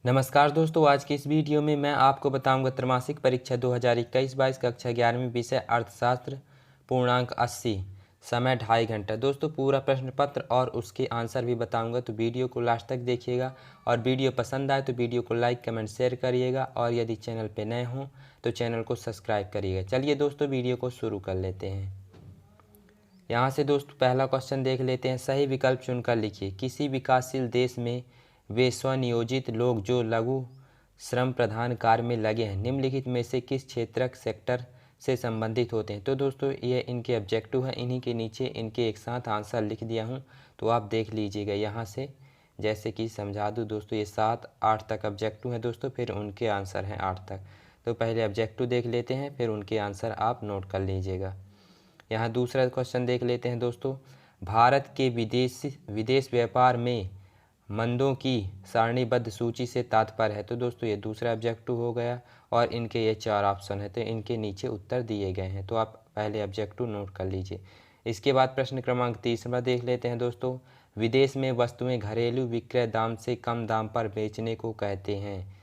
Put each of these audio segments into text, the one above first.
नमस्कार दोस्तों, आज की इस वीडियो में मैं आपको बताऊंगा त्रैमासिक परीक्षा 2021-22 कक्षा 11वीं विषय अर्थशास्त्र पूर्णांक 80 समय 2.5 घंटा। दोस्तों पूरा प्रश्न पत्र और उसके आंसर भी बताऊंगा, तो वीडियो को लास्ट तक देखिएगा। और वीडियो पसंद आए तो वीडियो को लाइक कमेंट शेयर करिएगा, और यदि चैनल पर नए हों तो चैनल को सब्सक्राइब करिएगा। चलिए दोस्तों वीडियो को शुरू कर लेते हैं। यहाँ से दोस्तों पहला क्वेश्चन देख लेते हैं। सही विकल्प चुनकर लिखिए। किसी विकासशील देश में वे स्वनियोजित लोग जो लघु श्रम प्रधान कार्य में लगे हैं निम्नलिखित में से किस क्षेत्रक सेक्टर से संबंधित होते हैं। तो दोस्तों ये इनके ऑब्जेक्टिव हैं, इन्हीं के नीचे इनके एक साथ आंसर लिख दिया हूँ, तो आप देख लीजिएगा यहाँ से। जैसे कि समझा दूँ दोस्तों, ये 7-8 तक ऑब्जेक्टिव हैं दोस्तों, फिर उनके आंसर हैं 8 तक। तो पहले ऑब्जेक्टिव देख लेते हैं, फिर उनके आंसर आप नोट कर लीजिएगा। यहाँ दूसरा क्वेश्चन देख लेते हैं दोस्तों। भारत के विदेश व्यापार में मंदों की सारणीबद्ध सूची से तात्पर्य है। तो दोस्तों ये दूसरा ऑब्जेक्टिव हो गया, और इनके ये 4 ऑप्शन है, तो इनके नीचे उत्तर दिए गए हैं, तो आप पहले ऑब्जेक्टिव नोट कर लीजिए। इसके बाद प्रश्न क्रमांक 3 देख लेते हैं दोस्तों। विदेश में वस्तुएं घरेलू विक्रय दाम से कम दाम पर बेचने को कहते हैं।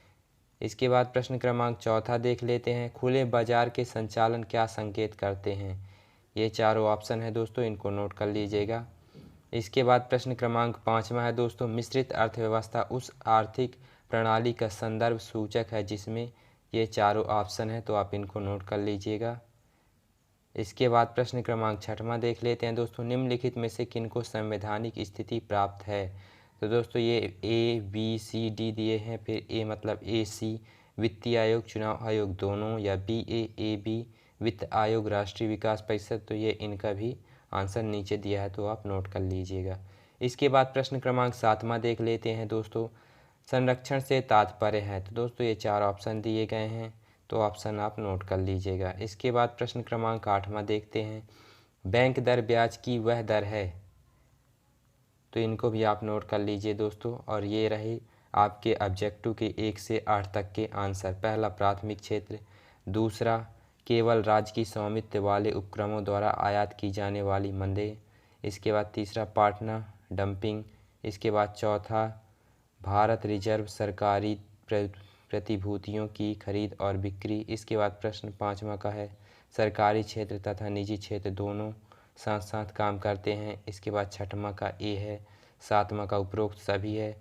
इसके बाद प्रश्न क्रमांक 4 देख लेते हैं। खुले बाजार के संचालन क्या संकेत करते हैं। ये चारों ऑप्शन है दोस्तों, इनको नोट कर लीजिएगा। इसके बाद प्रश्न क्रमांक 5 है दोस्तों। मिश्रित अर्थव्यवस्था उस आर्थिक प्रणाली का संदर्भ सूचक है जिसमें ये चारों ऑप्शन है, तो आप इनको नोट कर लीजिएगा। इसके बाद प्रश्न क्रमांक 6 देख लेते हैं दोस्तों। निम्नलिखित में से किनको संवैधानिक स्थिति प्राप्त है। तो दोस्तों ये A, B, C, D दिए हैं, फिर A मतलब AC वित्तीय आयोग चुनाव आयोग दोनों, या BA, AB वित्त आयोग राष्ट्रीय विकास परिषद, तो ये इनका भी आंसर नीचे दिया है, तो आप नोट कर लीजिएगा। इसके बाद प्रश्न क्रमांक 7 देख लेते हैं दोस्तों। संरक्षण से तात्पर्य है। तो दोस्तों ये 4 ऑप्शन दिए गए हैं, तो ऑप्शन आप नोट कर लीजिएगा। इसके बाद प्रश्न क्रमांक 8 देखते हैं। बैंक दर ब्याज की वह दर है, तो इनको भी आप नोट कर लीजिए दोस्तों। और ये रहे आपके ऑब्जेक्टिव के 1 से 8 तक के आंसर। पहला प्राथमिक क्षेत्र, दूसरा केवल राज्य की स्वामित्व वाले उपक्रमों द्वारा आयात की जाने वाली मंदें। इसके बाद तीसरा पार्टनर डंपिंग। इसके बाद चौथा भारत रिजर्व सरकारी प्रतिभूतियों की खरीद और बिक्री। इसके बाद प्रश्न 5वां का है सरकारी क्षेत्र तथा निजी क्षेत्र दोनों साथ साथ काम करते हैं। इसके बाद 6वां का ए है। 7वां का उपरोक्त सभी है।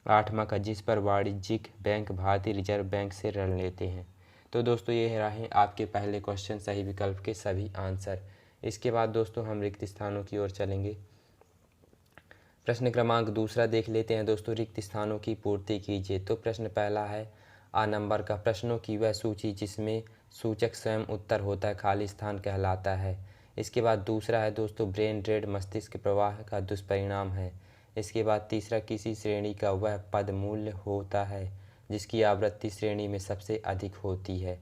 8वां का जिस पर वाणिज्यिक बैंक भारतीय रिजर्व बैंक से ऋण लेते हैं। तो दोस्तों ये रहे आपके पहले क्वेश्चन सही विकल्प के सभी आंसर। इसके बाद दोस्तों हम रिक्त स्थानों की ओर चलेंगे। प्रश्न क्रमांक 2 देख लेते हैं दोस्तों। रिक्त स्थानों की पूर्ति कीजिए। तो प्रश्न पहला है A नंबर का, प्रश्नों की वह सूची जिसमें सूचक स्वयं उत्तर होता है खाली स्थान कहलाता है। इसके बाद दूसरा है दोस्तों ब्रेन ड्रेन मस्तिष्क प्रवाह का दुष्परिणाम है। इसके बाद तीसरा किसी श्रेणी का वह पद मूल्य होता है जिसकी आवृत्ति श्रेणी में सबसे अधिक होती है।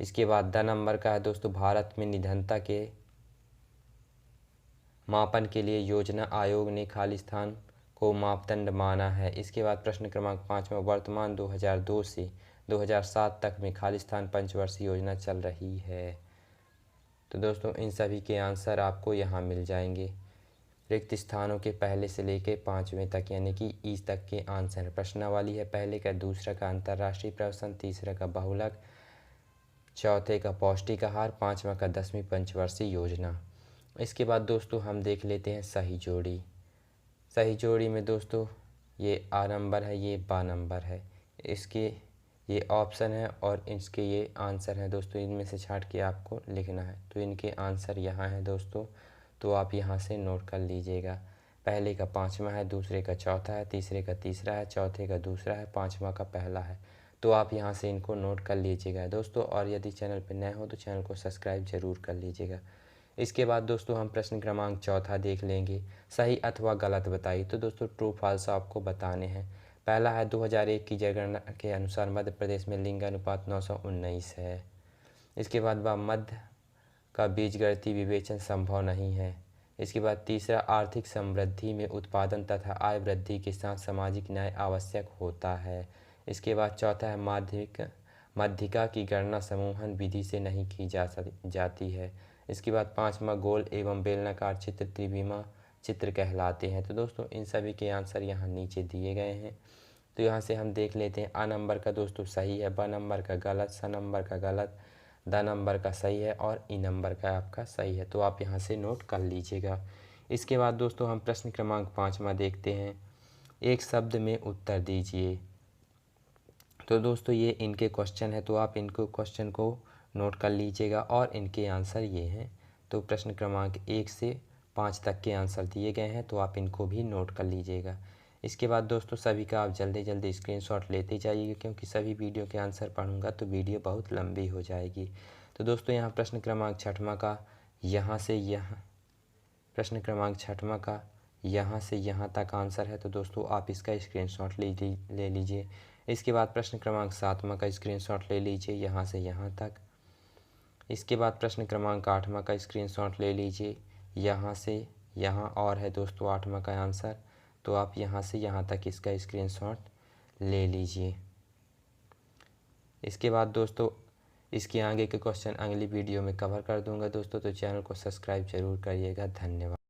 इसके बाद द नंबर का है दोस्तों भारत में निधनता के मापन के लिए योजना आयोग ने खाली स्थान को मापदंड माना है। इसके बाद प्रश्न क्रमांक 5 वर्तमान 2002 से 2007 तक में खाली स्थान पंचवर्षीय योजना चल रही है। तो दोस्तों इन सभी के आंसर आपको यहाँ मिल जाएंगे। रिक्त स्थानों के पहले से लेकर 5वें तक यानी कि ई तक के आंसर। प्रश्नावली है पहले का, दूसरा का अंतर्राष्ट्रीय प्रवसन, तीसरा का बहुलक, चौथे का पौष्टिक आहार, 5वां का 10वीं पंचवर्षीय योजना। इसके बाद दोस्तों हम देख लेते हैं सही जोड़ी। सही जोड़ी में दोस्तों ये A नंबर है, ये B नंबर है। इसके ये ऑप्शन है और इसके ये आंसर हैं दोस्तों। इनमें से छांट के आपको लिखना है, तो इनके आंसर यहाँ हैं दोस्तों, तो आप यहाँ से नोट कर लीजिएगा। पहले का 5वां है, दूसरे का चौथा है, तीसरे का तीसरा है, चौथे का दूसरा है, 5वां का पहला है। तो आप यहाँ से इनको नोट कर लीजिएगा दोस्तों। और यदि चैनल पर नए हो तो चैनल को सब्सक्राइब जरूर कर लीजिएगा। इसके बाद दोस्तों हम प्रश्न क्रमांक 4 देख लेंगे। सही अथवा गलत बताइए। तो दोस्तों ट्रू फॉल्स आपको बताने हैं। पहला है 2001 की जनगणना के अनुसार मध्य प्रदेश में लिंग अनुपात 919 है। इसके बाद मध्य का बीजगणितीय विवेचन संभव नहीं है। इसके बाद तीसरा आर्थिक समृद्धि में उत्पादन तथा आय वृद्धि के साथ सामाजिक न्याय आवश्यक होता है। इसके बाद चौथा है माध्यिका की गणना समूहन विधि से नहीं की जाती है। इसके बाद 5वां गोल एवं बेलनाकार चित्र त्रिविमा चित्र कहलाते हैं। तो दोस्तों इन सभी के आंसर यहाँ नीचे दिए गए हैं। तो यहाँ से हम देख लेते हैं। आ नंबर का दोस्तों सही है, ब नंबर का गलत, स नंबर का गलत, द नंबर का सही है और ई नंबर का आपका सही है। तो आप यहाँ से नोट कर लीजिएगा। इसके बाद दोस्तों हम प्रश्न क्रमांक 5वां देखते हैं। एक शब्द में उत्तर दीजिए। तो दोस्तों ये इनके क्वेश्चन है, तो आप इनको क्वेश्चन को नोट कर लीजिएगा और इनके आंसर ये हैं। तो प्रश्न क्रमांक 1 से 5 तक के आंसर दिए गए हैं, तो आप इनको भी नोट कर लीजिएगा। इसके बाद दोस्तों सभी का आप जल्दी जल्दी स्क्रीनशॉट लेते जाइएगा, क्योंकि सभी वीडियो के आंसर पढ़ूंगा तो वीडियो बहुत लंबी हो जाएगी। तो दोस्तों यहाँ प्रश्न क्रमांक 6वां का यहाँ से यहाँ, प्रश्न क्रमांक 6वां का यहाँ से यहाँ तक आंसर है। तो दोस्तों आप इसका स्क्रीनशॉट ले लीजिए। इसके बाद प्रश्न क्रमांक 7वां का स्क्रीनशॉट ले लीजिए यहाँ से यहाँ तक। इसके बाद प्रश्न क्रमांक 8वां का स्क्रीनशॉट ले लीजिए यहाँ से यहाँ, और है दोस्तों 8वां का आंसर। तो आप यहाँ से यहाँ तक इसका स्क्रीनशॉट ले लीजिए। इसके बाद दोस्तों इसके आगे के क्वेश्चन अगली वीडियो में कवर कर दूंगा दोस्तों, तो चैनल को सब्सक्राइब जरूर करिएगा। धन्यवाद।